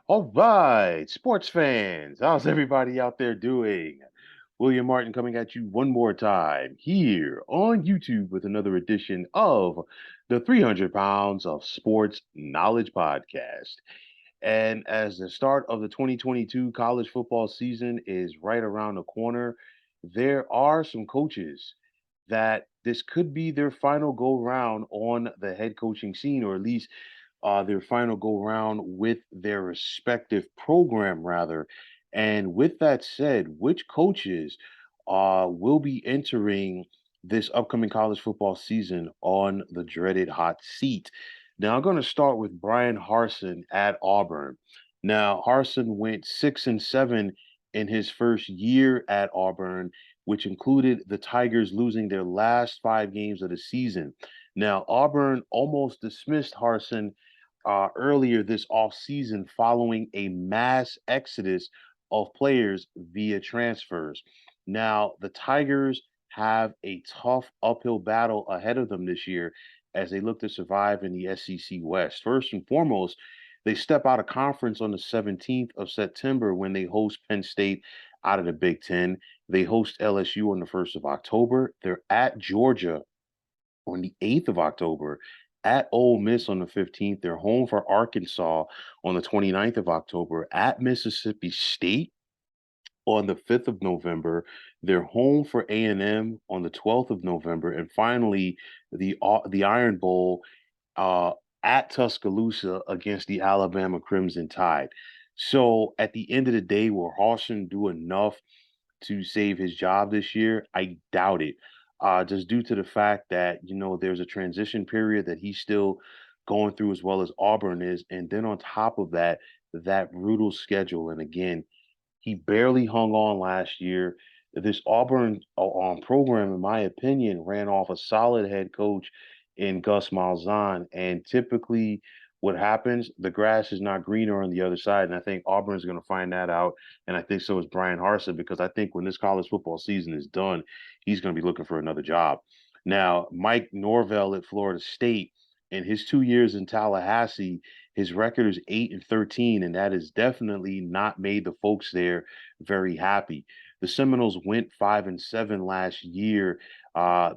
All right, sports fans, how's everybody out there doing? William Martin coming at you one more time here on YouTube with another edition of the 300 Pounds of Sports Knowledge Podcast. And as the start of the 2022 college football season is right around the corner, there are some coaches that this could be their final go round on the head coaching scene, or at least their final go round with their respective program, rather. And with that said, which coaches will be entering this upcoming college football season on the dreaded hot seat? Now, I'm going to start with Brian Harson at Auburn. Now, Harson went 6-7 in his first year at Auburn, which included the Tigers losing their last 5 games of the season. Now, Auburn almost dismissed Harson earlier this offseason following a mass exodus of players via transfers. Now, the Tigers have a tough uphill battle ahead of them this year as they look to survive in the SEC West. First and foremost, they step out of conference on the 17th of September when they host Penn State out of the Big Ten. They host LSU on the 1st of October. They're at Georgia on the 8th of October, at Ole Miss on the 15th. They're home for Arkansas on the 29th of October, at Mississippi State on the 5th of November. They're home for A&M on the 12th of November, and finally the Iron Bowl uh, at Tuscaloosa against the Alabama Crimson Tide. So at the end of the day, will Harsin do enough to save his job this year? I doubt it. Just due to the fact that, there's a transition period that he's still going through as well as Auburn is. And then on top of that, that brutal schedule. And again, he barely hung on last year. This Auburn program, in my opinion, ran off a solid head coach in Gus Malzahn. And typically, what happens, the grass is not greener on the other side. And I think Auburn's going to find that out. And I think so is Brian Harsin, because I think when this college football season is done, he's going to be looking for another job. Now, Mike Norvell at Florida State, in his 2 years in Tallahassee, his record is 8-13, and that has definitely not made the folks there very happy. The Seminoles went 5-7 last year.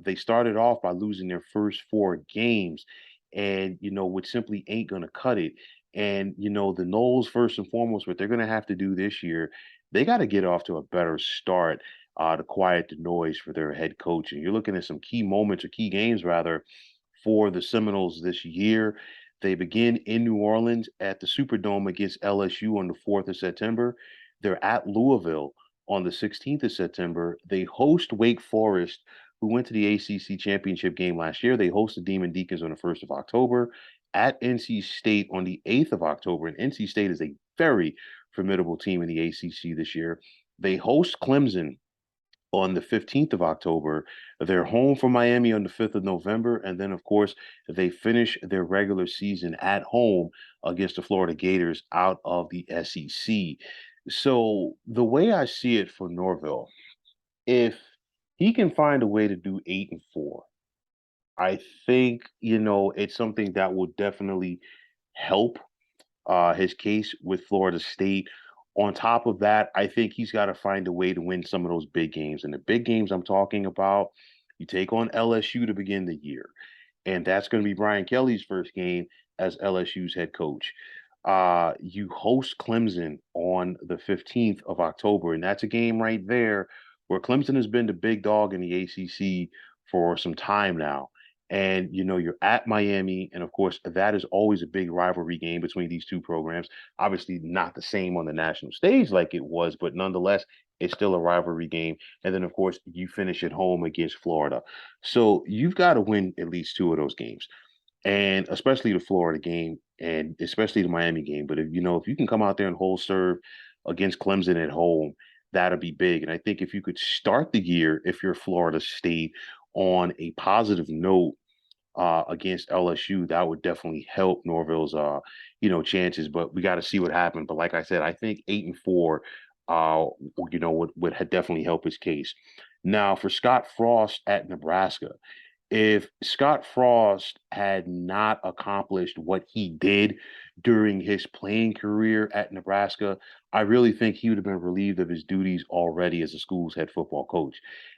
They started off by losing their first 4 games, and which simply ain't gonna cut it. And the Noles, first and foremost, what they're gonna have to do this year, they got to get off to a better start to quiet the noise for their head coach. And you're looking at some key moments or key games rather for the Seminoles this year. They begin in New Orleans at the Superdome against LSU on the 4th of September. They're at Louisville on the 16th of September. They host Wake Forest, who went to the ACC championship game last year. They host the Demon Deacons on the 1st of October, at NC State on the 8th of October. And NC State is a very formidable team in the ACC this year. They host Clemson on the 15th of October. They're home for Miami on the 5th of November. And then, of course, they finish their regular season at home against the Florida Gators out of the SEC. So, the way I see it for Norvell, if he can find a way to do 8-4, I think, it's something that will definitely help his case with Florida State. On top of that, I think he's got to find a way to win some of those big games. And the big games I'm talking about, you take on LSU to begin the year, and that's going to be Brian Kelly's first game as LSU's head coach. You host Clemson on the 15th of October, and that's a game right there where Clemson has been the big dog in the ACC for some time now. And you're at Miami, and of course that is always a big rivalry game between these two programs. Obviously not the same on the national stage like it was, but nonetheless it's still a rivalry game. And then of course you finish at home against Florida, so you've got to win at least 2 of those games, and especially the Florida game and especially the Miami game. But if you can come out there and hold serve against Clemson at home, that'll be big. And I think if you could start the year, if you're Florida State, on a positive note against LSU, that would definitely help Norville's chances. But we got to see what happens. But like I said, I think 8-4 would definitely help his case. Now for Scott Frost at Nebraska, if Scott Frost had not accomplished what he did during his playing career at Nebraska, I really think he would have been relieved of his duties already as the school's head football coach.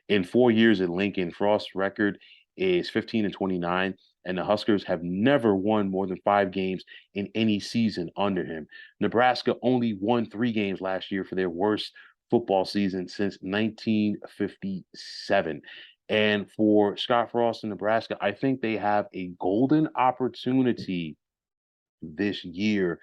In 4 years at Lincoln, Frost's record is 15-29, and the Huskers have never won more than 5 games in any season under him. Nebraska only won 3 games last year for their worst football season since 1957. And for Scott Frost in Nebraska, I think they have a golden opportunity this year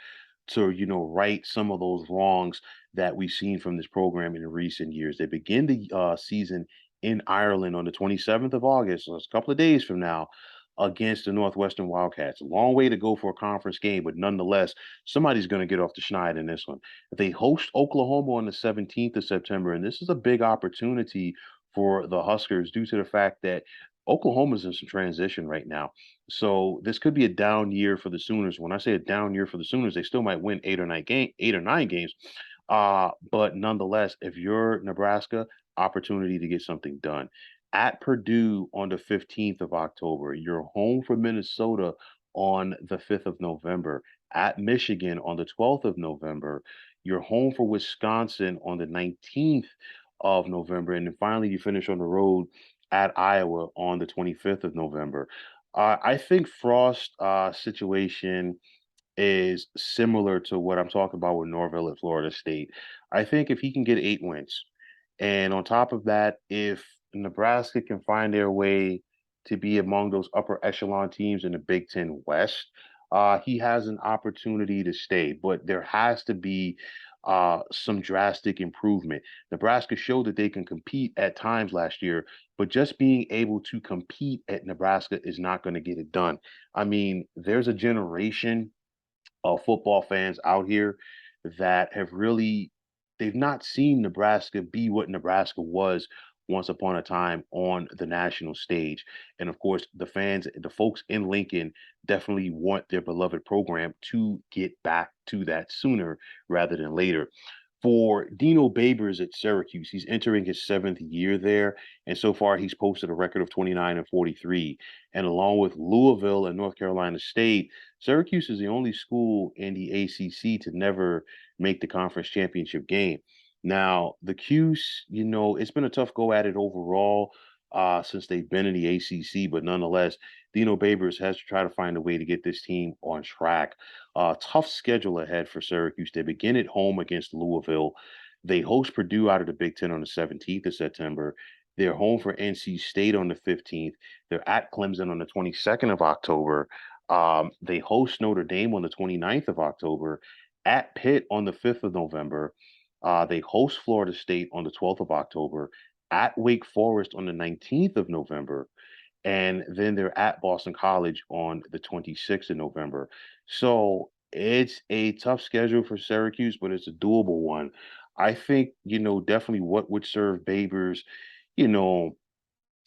to right some of those wrongs that we've seen from this program in recent years. They begin the season in Ireland on the 27th of August, so it's a couple of days from now, against the Northwestern Wildcats. A long way to go for a conference game, but nonetheless, somebody's going to get off the schneid in this one. They host Oklahoma on the 17th of September, and this is a big opportunity for the Huskers due to the fact that Oklahoma's in some transition right now. So this could be a down year for the Sooners. When I say a down year for the Sooners, they still might win 8 or 9 games. But nonetheless, if you're Nebraska, opportunity to get something done. At Purdue on the 15th of October, you're home for Minnesota on the 5th of November. At Michigan on the 12th of November, you're home for Wisconsin on the 19th of November. And then finally, you finish on the road at Iowa on the 25th of November. I think Frost situation is similar to what I'm talking about with Norvell at Florida State. I think if he can get 8 wins, and on top of that, if Nebraska can find their way to be among those upper echelon teams in the Big Ten West, he has an opportunity to stay. But there has to be some drastic improvement. Nebraska showed that they can compete at times last year, but just being able to compete at Nebraska is not going to get it done. I mean, there's a generation football fans out here that have really they've not seen Nebraska be what Nebraska was once upon a time on the national stage. And of course, the folks in Lincoln definitely want their beloved program to get back to that sooner rather than later. For Dino Babers at Syracuse, he's entering his 7th year there, and so far he's posted a record of 29-43. And along with Louisville and North Carolina State, Syracuse is the only school in the ACC to never make the conference championship game. Now, the Cuse, it's been a tough go at it overall since they've been in the ACC, but nonetheless, Dino Babers has to try to find a way to get this team on track. Tough schedule ahead for Syracuse. They begin at home against Louisville. They host Purdue out of the Big Ten on the 17th of September. They're home for NC State on the 15th. They're at Clemson on the 22nd of October. They host Notre Dame on the 29th of October, at Pitt on the 5th of November. They host Florida State on the 12th of October, at Wake Forest on the 19th of November, and then they're at Boston College on the 26th of November. So it's a tough schedule for Syracuse, but it's a doable one. I think, definitely what would serve Babers, you know,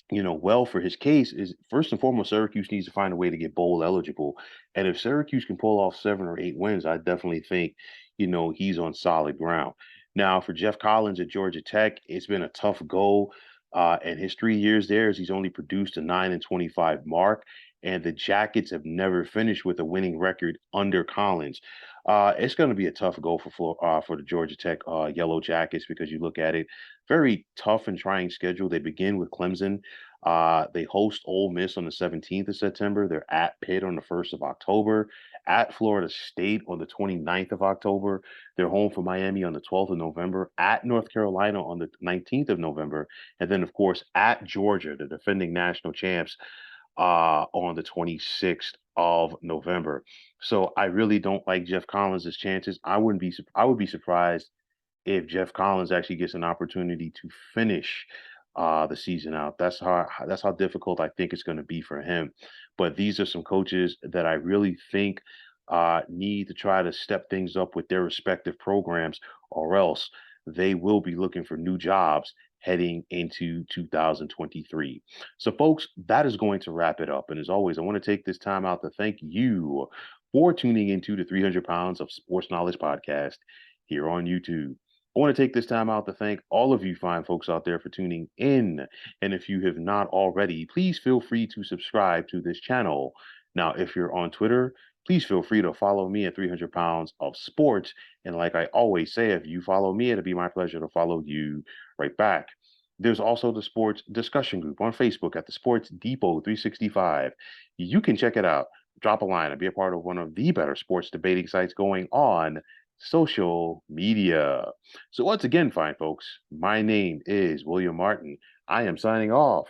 well for his case is first and foremost, Syracuse needs to find a way to get bowl eligible. And if Syracuse can pull off 7 or 8 wins, I definitely think, he's on solid ground. Now, for Jeff Collins at Georgia Tech, it's been a tough go. And his 3 years there is he's only produced a 9-25 mark. And the Jackets have never finished with a winning record under Collins. It's going to be a tough go for the Georgia Tech Yellow Jackets because you look at it, very tough and trying schedule. They begin with Clemson. They host Ole Miss on the 17th of September. They're at Pitt on the 1st of October, at Florida State on the 29th of October. They're home for Miami on the 12th of November, at North Carolina on the 19th of November, and then, of course, at Georgia, the defending national champs, on the 26th of November. So I really don't like Jeff Collins' chances. I would be surprised if Jeff Collins actually gets an opportunity to finish the season out. That's how difficult I think it's going to be for him. But these are some coaches that I really think need to try to step things up with their respective programs, or else they will be looking for new jobs heading into 2023. So, folks, that is going to wrap it up. And as always, I want to take this time out to thank you for tuning into the 300 Pounds of Sports Knowledge podcast here on YouTube. I want to take this time out to thank all of you fine folks out there for tuning in. And if you have not already, please feel free to subscribe to this channel. Now, if you're on Twitter, please feel free to follow me at 300 Pounds of Sports. And like I always say, if you follow me, it'll be my pleasure to follow you right back. There's also the sports discussion group on Facebook at the Sports Depot 365. You can check it out, drop a line, and be a part of one of the better sports debating sites going on social media. So, once again, fine folks, my name is William Martin. I am signing off,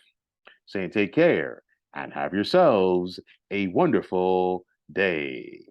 saying take care and have yourselves a wonderful day.